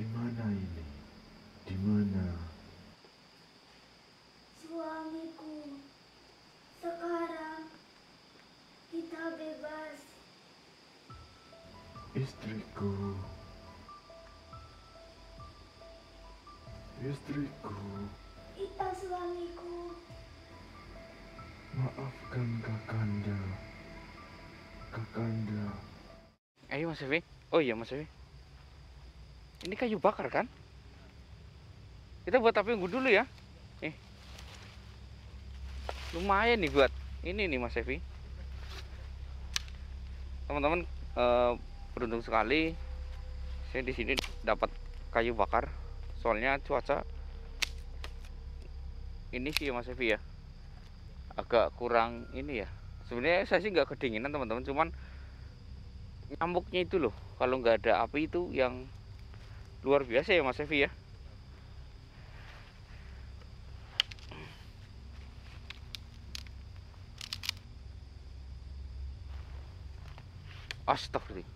Di mana ini? Di mana? Suamiku, sekarang kita bebas. Istriku. Istriku. Ita suamiku. Maafkan Kakanda. Kakanda. Ayo Mas Evi. Oh iya Mas Evi. Ini kayu bakar kan? Kita buat api unggun dulu ya. Lumayan nih buat ini nih Mas Evi. Teman-teman, beruntung sekali saya di sini dapat kayu bakar. Soalnya cuaca ini sih Mas Evi ya, agak kurang ini ya. Sebenarnya saya sih nggak kedinginan teman-teman, cuman nyamuknya itu loh, kalau nggak ada api itu yang luar biasa ya Mas Evi ya. Astagfirullah.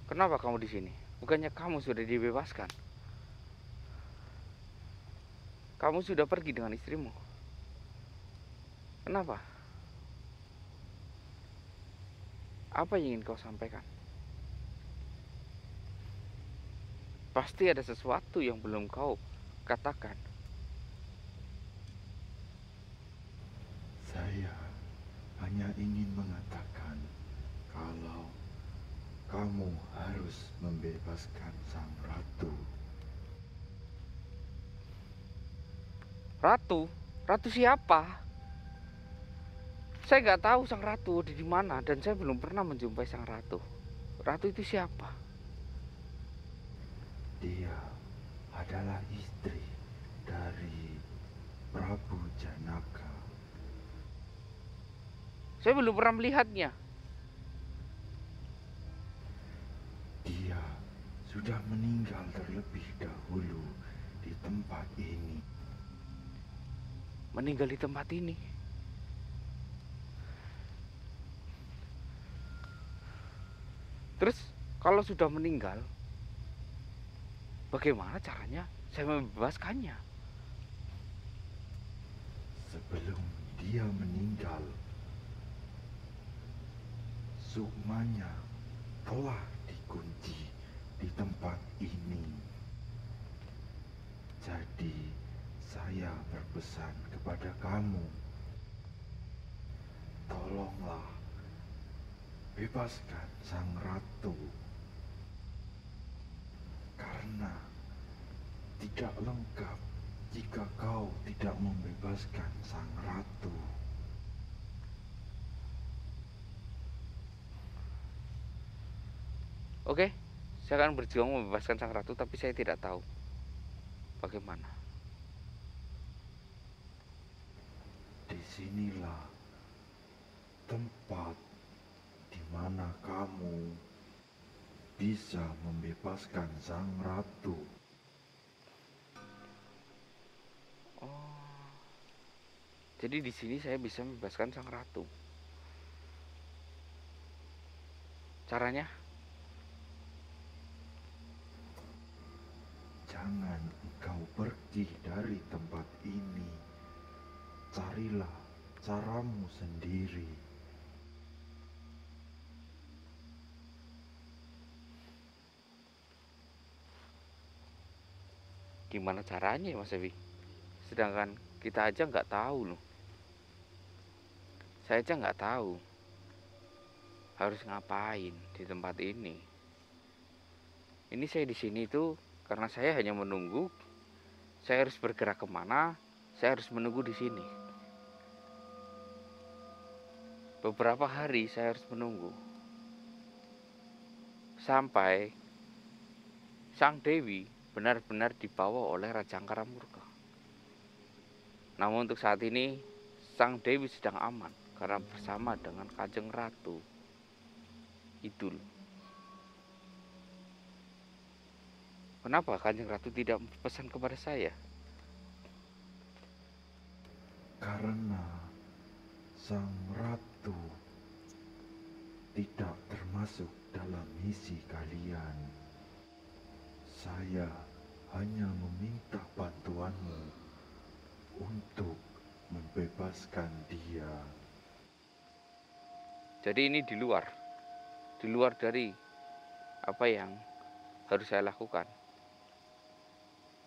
Kenapa kamu di sini? Bukannya kamu sudah dibebaskan? Kamu sudah pergi dengan istrimu. Kenapa? Apa yang ingin kau sampaikan? Pasti ada sesuatu yang belum kau katakan. Saya hanya ingin mengatakan kalau kamu harus membebaskan sang ratu. Ratu? Ratu siapa? Saya nggak tahu sang ratu di mana dan saya belum pernah menjumpai sang ratu. Ratu itu siapa? Dia adalah istri dari Prabu Janaka. Saya belum pernah melihatnya. Dia sudah meninggal terlebih dahulu di tempat ini. Meninggal di tempat ini. Terus kalau sudah meninggal, bagaimana caranya saya membebaskannya? Sebelum dia meninggal, sukmanya telah dikunci di tempat ini. Jadi saya berpesan kepada kamu, tolonglah bebaskan sang ratu, karena tidak lengkap jika kau tidak membebaskan sang ratu. Oke, saya akan berjuang membebaskan sang ratu, tapi saya tidak tahu bagaimana. Disinilah tempat di mana kamu bisa membebaskan sang ratu. Oh, jadi di sini saya bisa membebaskan sang ratu. Caranya? Jangan engkau pergi dari tempat ini. Carilah caramu sendiri. Gimana caranya ya Mas Evi? Sedangkan kita aja nggak tahu loh. Saya aja nggak tahu harus ngapain di tempat ini. Ini saya di sini tuh karena saya hanya menunggu. Saya harus bergerak kemana? Saya harus menunggu di sini. Beberapa hari saya harus menunggu sampai sang dewi benar-benar dibawa oleh Raja Angkara Murka. Namun untuk saat ini sang dewi sedang aman karena bersama dengan Kanjeng Ratu Idul. Kenapa Kanjeng Ratu tidak pesan kepada saya? Karena sang ratu tidak termasuk masuk dalam misi kalian. Saya hanya meminta bantuanmu untuk membebaskan dia. Jadi ini di luar dari apa yang harus saya lakukan.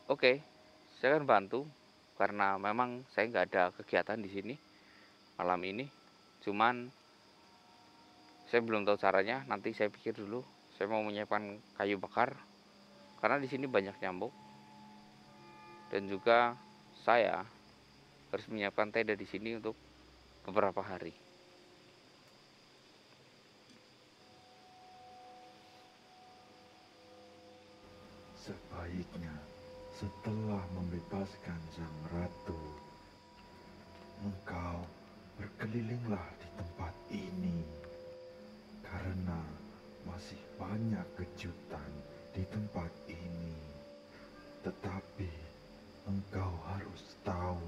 Oke, saya akan bantu karena memang saya nggak ada kegiatan di sini malam ini. Cuman saya belum tahu caranya. Nanti saya pikir dulu. Saya mau menyiapkan kayu bakar karena di sini banyak nyamuk, dan juga saya harus menyiapkan tenda di sini untuk beberapa hari. Sebaiknya setelah membebaskan sang ratu, engkau berkelilinglah di tempat ini, karena masih banyak kejutan di tempat ini. Tetapi engkau harus tahu,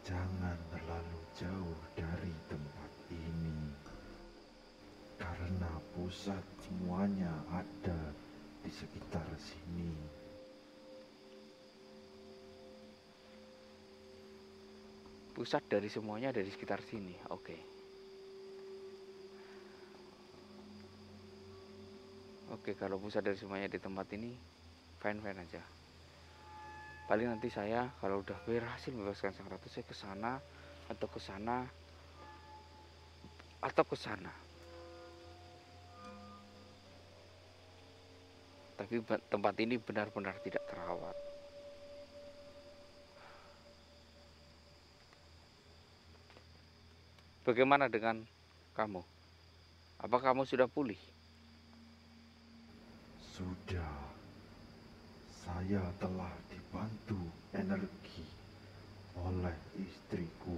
jangan terlalu jauh dari tempat ini, karena pusat semuanya ada di sekitar sini. Pusat dari semuanya ada di sekitar sini. Oke. Oke, kalau pusat dari semuanya di tempat ini, fine-fine aja. Paling nanti saya kalau udah berhasil membebaskan sang ratu, saya ke sana atau ke sana atau ke sana. Tapi tempat ini benar-benar tidak terawat. Bagaimana dengan kamu? Apa kamu sudah pulih? Sudah, saya telah dibantu energi oleh istriku.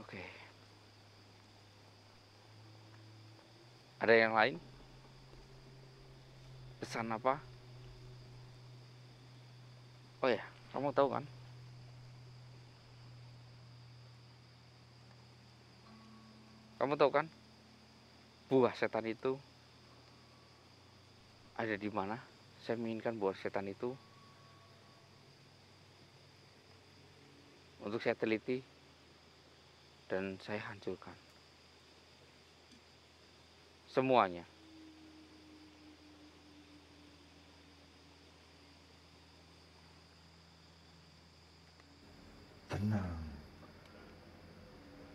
Oke. Ada yang lain? Pesan apa? Oh ya, kamu tahu kan? Kamu tahu kan? Buah setan itu ada di mana? Saya menginginkan buah setan itu untuk saya teliti dan saya hancurkan semuanya. Tenang,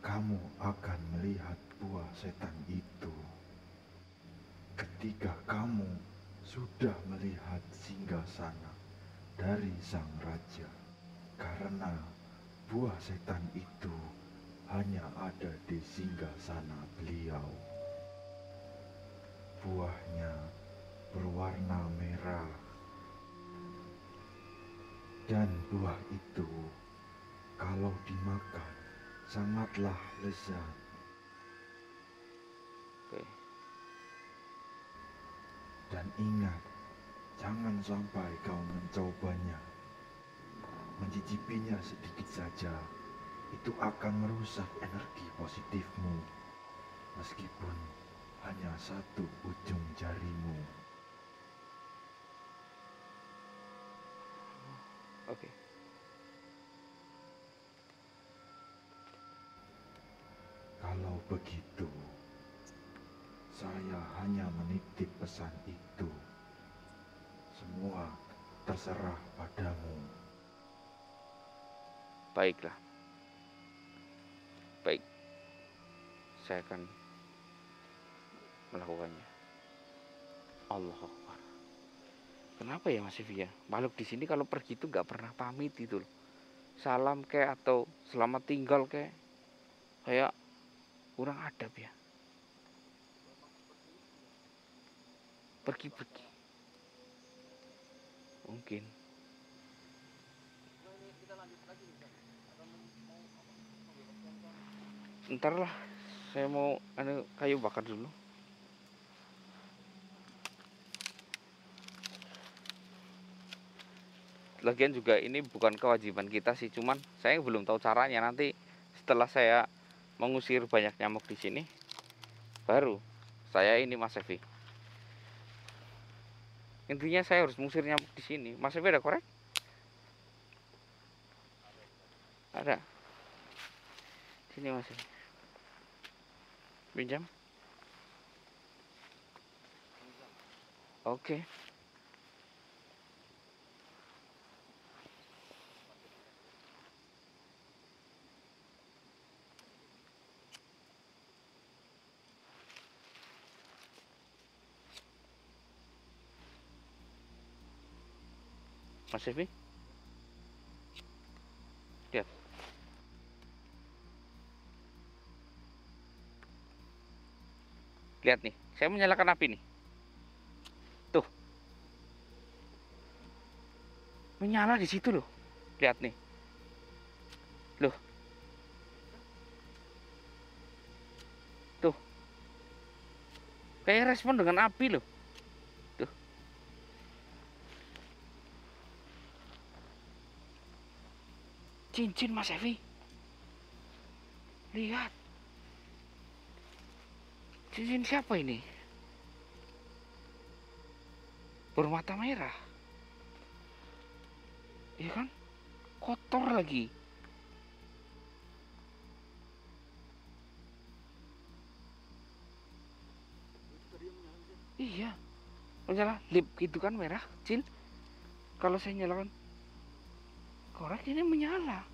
kamu akan melihat buah setan itu ketika kamu sudah melihat singgasana dari sang raja, karena buah setan itu hanya ada di singgasana beliau. Buahnya berwarna merah, dan buah itu kalau dimakan sangatlah lezat. Oke. Dan ingat, jangan sampai kau mencobanya. Mencicipinya sedikit saja, itu akan merusak energi positifmu, meskipun hanya satu ujung jarimu. Oke. Kalau begitu, saya hanya menitip pesan itu. Semua terserah padamu. Baiklah. Baik. Saya akan melakukannya. Allah Akbar. Kenapa ya Mas Sivi ya? Makhluk di sini kalau pergi itu nggak pernah pamit itu loh. Salam kayak atau selamat tinggal kayak kurang adab ya. Pergi-pergi. Mungkin. Ntar lah, saya mau kayu bakar dulu. Lagian juga ini bukan kewajiban kita sih, cuman saya belum tahu caranya. Nanti setelah saya mengusir banyak nyamuk di sini, baru saya ini Mas Evi. Intinya saya harus mengusir nyamuk di sini. Mas Evi ada korek? Ada. Sini Mas Evi. Pinjam. Oke. Mas Evi, lihat. Lihat nih, saya menyalakan api nih. Tuh. Menyala di situ loh. Lihat nih. Loh. Tuh. Kayak respon dengan api loh. Tuh. Cincin Mas Evi. Lihat. Cincin siapa ini? Bermata merah. Iya kan? Kotor lagi. Iya. Menyala lip gitu kan merah, kecil. Kalau saya nyalakan korek ini menyala.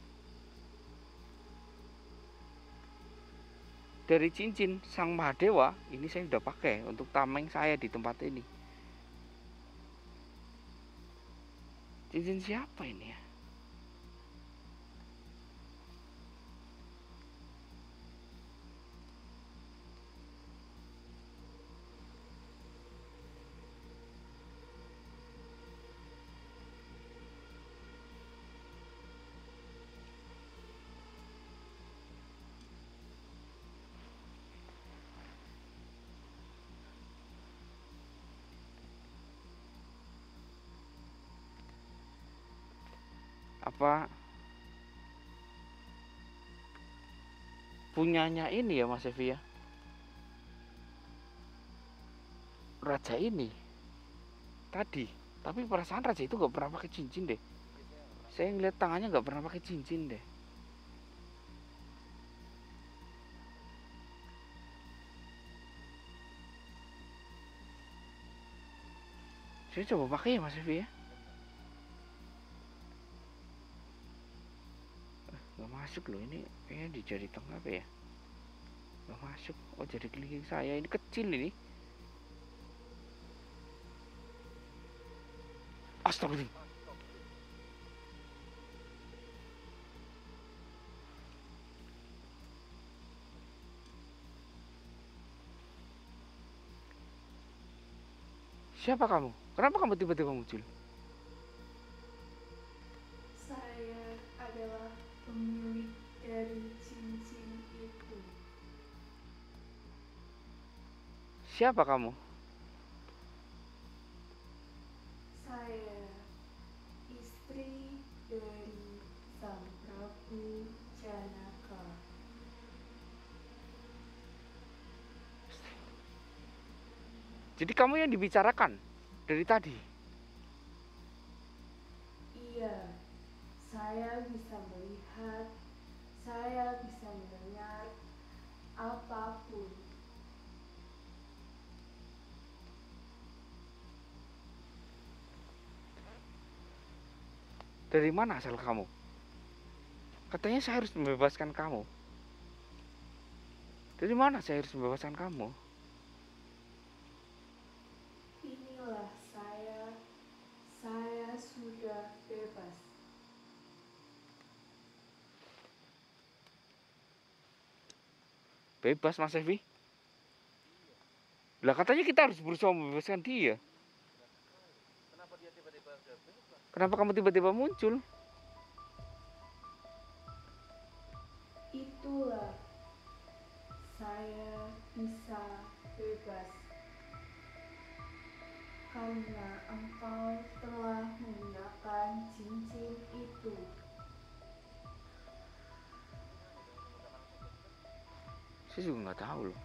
Dari cincin Sang Mahadewa ini saya sudah pakai untuk tameng saya di tempat ini. Cincin siapa ini ya? Apa punyanya ini ya Mas Evi ya? Raja ini tadi, tapi perasaan raja itu gak pernah pakai cincin deh. Saya ngeliat tangannya gak pernah pakai cincin deh. Saya coba pakai ya Mas Evi ya. Gak masuk loh ini, kayaknya di jari tengah apa ya? Gak masuk. Oh, jari kelingking saya ini kecil ini. Astagfirullah. Siapa kamu? Kenapa kamu tiba-tiba muncul? Saya adalah pemilik dari cincin itu. Siapa kamu? Saya istri dari Sang Prabu Janaka. Jadi kamu yang dibicarakan dari tadi? Iya, saya bisa melihat, saya bisa mendengar apapun. Dari mana asal kamu? Katanya saya harus membebaskan kamu. Dari mana saya harus membebaskan kamu? Inilah saya sudah bebas. Bebas Mas Evi? Lah katanya kita harus berusaha membebaskan dia. Kenapa kamu tiba-tiba muncul? Itulah saya bisa bebas karena engkau telah menggunakan cincin itu. Saya juga nggak tahu loh.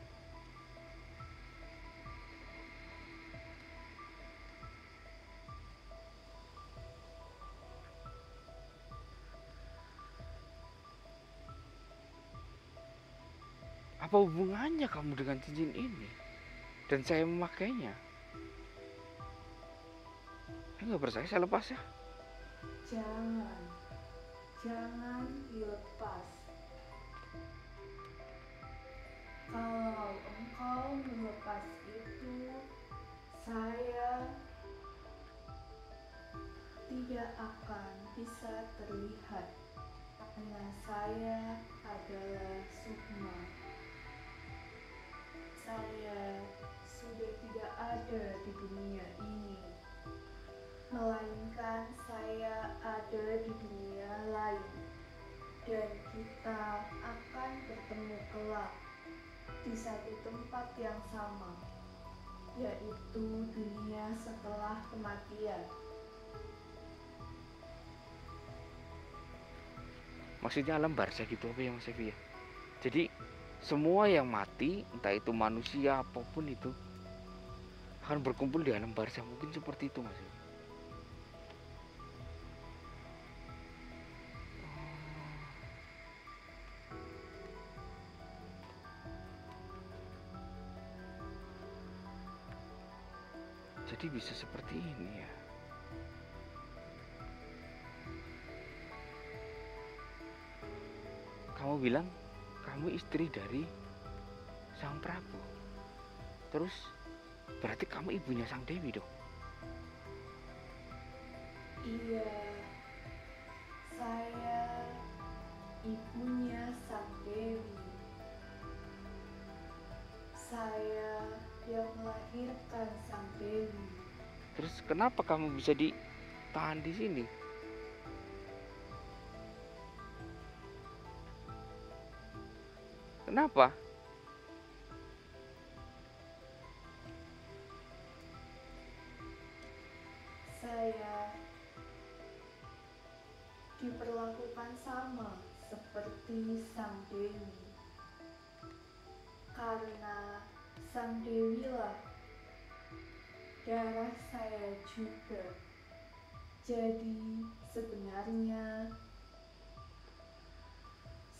Apa hubungannya kamu dengan cincin ini? Dan saya memakainya. Saya nggak percaya, saya lepas ya. Jangan dilepas. Kalau engkau melepas itu, saya tidak akan bisa terlihat karena saya adalah Sukma. Saya sudah tidak ada di dunia ini, melainkan saya ada di dunia lain, dan kita akan bertemu kelak di satu tempat yang sama, yaitu dunia setelah kematian. Maksudnya alam barzah gitu apa ya Mas Evi ya? Jadi semua yang mati, entah itu manusia apapun itu, akan berkumpul di alam barzah, mungkin seperti itu Mas Evi. Jadi bisa seperti ini ya. Kamu bilang kamu istri dari Sang Prabu. Terus berarti kamu ibunya Sang Dewi dong? Iya, saya ibunya Sang Dewi. Saya yang melahirkan Sang Dewi. Terus kenapa kamu bisa ditahan di sini? Kenapa? Saya diperlakukan sama seperti Sang Dewi, karena Sang Dewi lah darah saya juga. Jadi sebenarnya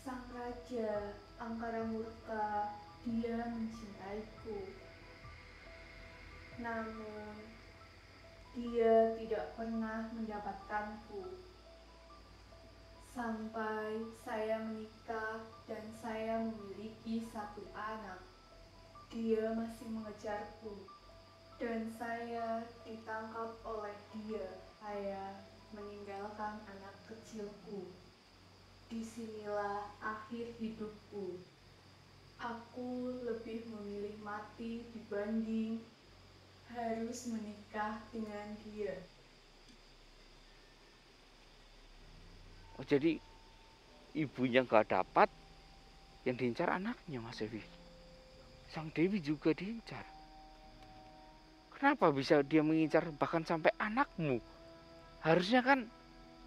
Sang Raja Angkara Murka, dia mencintaiku, namun dia tidak pernah mendapatkanku. Sampai saya menikah dan saya memiliki satu anak, dia masih mengejarku, dan saya ditangkap oleh dia. Saya meninggalkan anak kecilku. Disinilah akhir hidupku. Aku lebih memilih mati dibanding harus menikah dengan dia. Oh jadi ibunya nggak dapat, yang diincar anaknya Mas Evi. Sang Dewi juga diincar. Kenapa bisa dia mengincar bahkan sampai anakmu? Harusnya kan,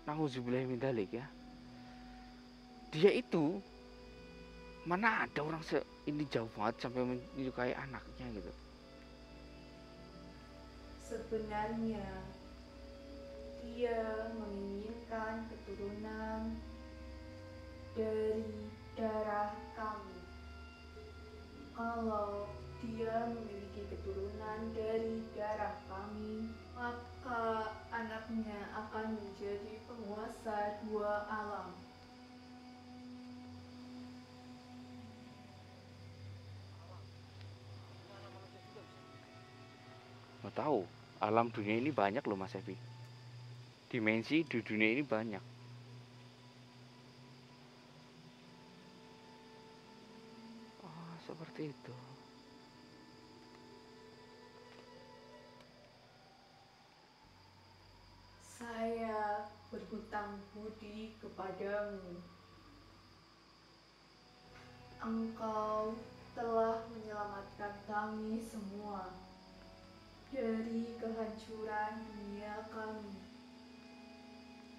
nauzubillah min dzalik ya. Dia itu mana ada orang ini jauh banget sampai menyukai anaknya gitu. Sebenarnya dia menginginkan keturunan dari darah kami. Kalau dia memiliki keturunan dari darah kami, maka anaknya akan menjadi penguasa dua alam. Mau tahu, alam dunia ini banyak loh Mas Evi. Dimensi di dunia ini banyak. Oh, seperti itu. Saya berhutang budi kepadamu. Engkau telah menyelamatkan kami semua dari kehancuran dunia kami.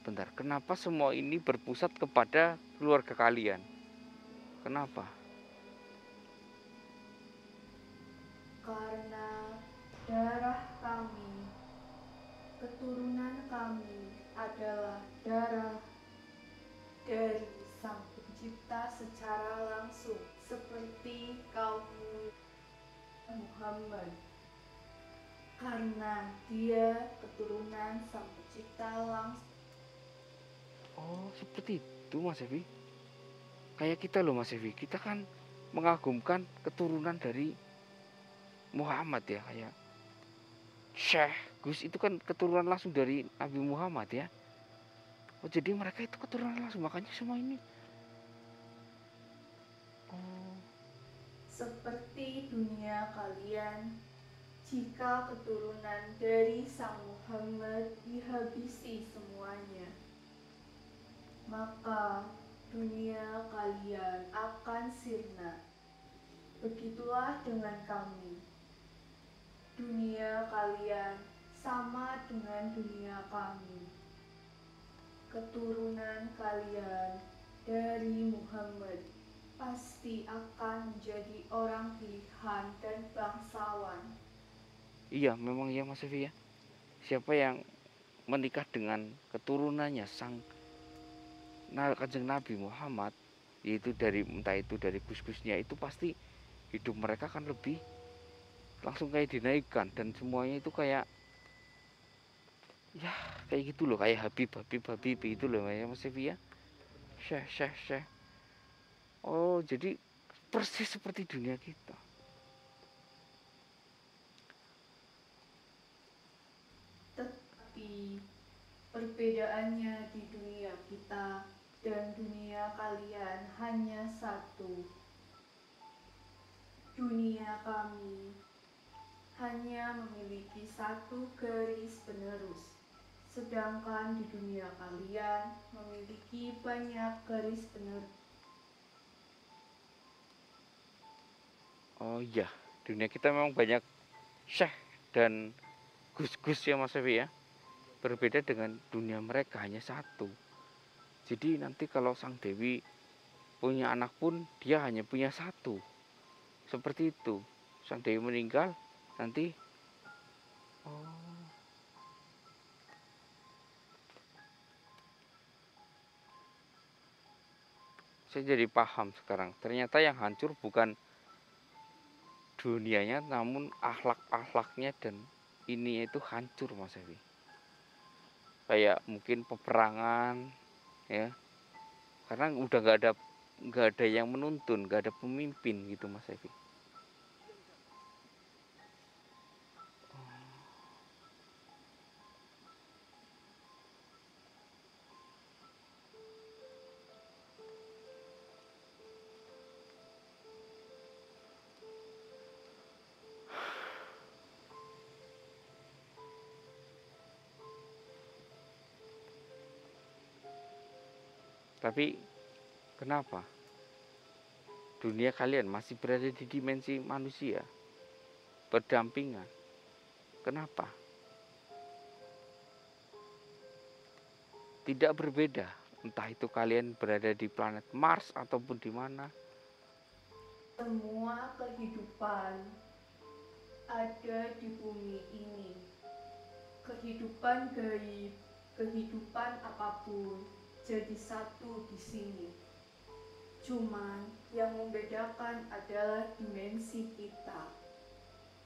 Bentar, kenapa semua ini berpusat kepada keluarga kalian? Kenapa? karena darah kami, keturunan kami adalah darah dari Sang Pencipta secara langsung, seperti kaum Muhammad, karena dia keturunan Sang Pencipta langsung. Oh, seperti itu Mas Evi. Kayak kita loh Mas Evi, kita kan mengagumkan keturunan dari Muhammad ya, kayak Syekh Gus itu kan keturunan langsung dari Nabi Muhammad ya. Oh, jadi mereka itu keturunan langsung, makanya semua ini. Oh, Seperti dunia kalian, jika keturunan dari Sang Muhammad dihabisi semuanya, maka dunia kalian akan sirna. Begitulah dengan kami. Dunia kalian sama dengan dunia kami. Keturunan kalian dari Muhammad pasti akan menjadi orang pilihan dan bangsawan. iya memang ya Mas Evi ya. Siapa yang menikah dengan keturunannya sang Kanjeng Nabi Muhammad, yaitu dari entah itu dari gus-gusnya, itu pasti hidup mereka kan lebih langsung kayak dinaikkan, dan semuanya itu kayak ya kayak gitu loh, kayak Habib itu loh ya Mas Evi ya. Syekh. Oh, jadi persis seperti dunia kita. Tetapi perbedaannya di dunia kita dan dunia kalian hanya satu. Dunia kami hanya memiliki satu garis penerus, sedangkan di dunia kalian memiliki banyak garis penerus. Oh iya, dunia kita memang banyak syekh dan gus-gus ya Mas Evi ya. Berbeda dengan dunia mereka hanya satu. Jadi nanti kalau sang Dewi punya anak pun dia hanya punya satu. Seperti itu. Sang Dewi meninggal nanti. Oh, saya jadi paham sekarang. Ternyata yang hancur bukan dunianya, namun akhlak-akhlaknya, dan ini itu hancur Mas Evi. Kayak mungkin peperangan ya, karena udah nggak ada yang menuntun, nggak ada pemimpin gitu Mas Evi. Tapi kenapa dunia kalian masih berada di dimensi manusia berdampingan? Kenapa tidak berbeda? Entah itu kalian berada di planet Mars ataupun di mana. Semua kehidupan ada di bumi ini. Kehidupan gaib, kehidupan apapun jadi satu di sini. Cuman yang membedakan adalah dimensi kita.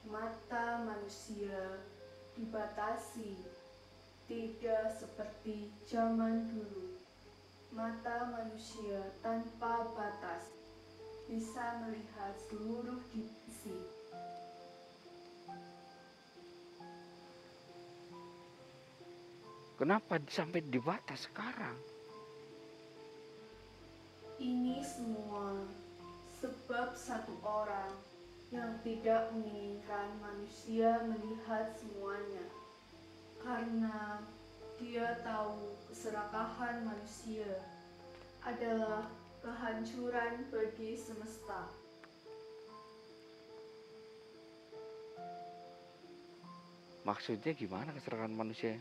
Mata manusia dibatasi, tidak seperti zaman dulu. Mata manusia tanpa batas bisa melihat seluruh dimensi. Kenapa sampai dibatas sekarang? Ini semua sebab satu orang yang tidak menginginkan manusia melihat semuanya, karena dia tahu keserakahan manusia adalah kehancuran bagi semesta. Maksudnya gimana keserakahan manusia?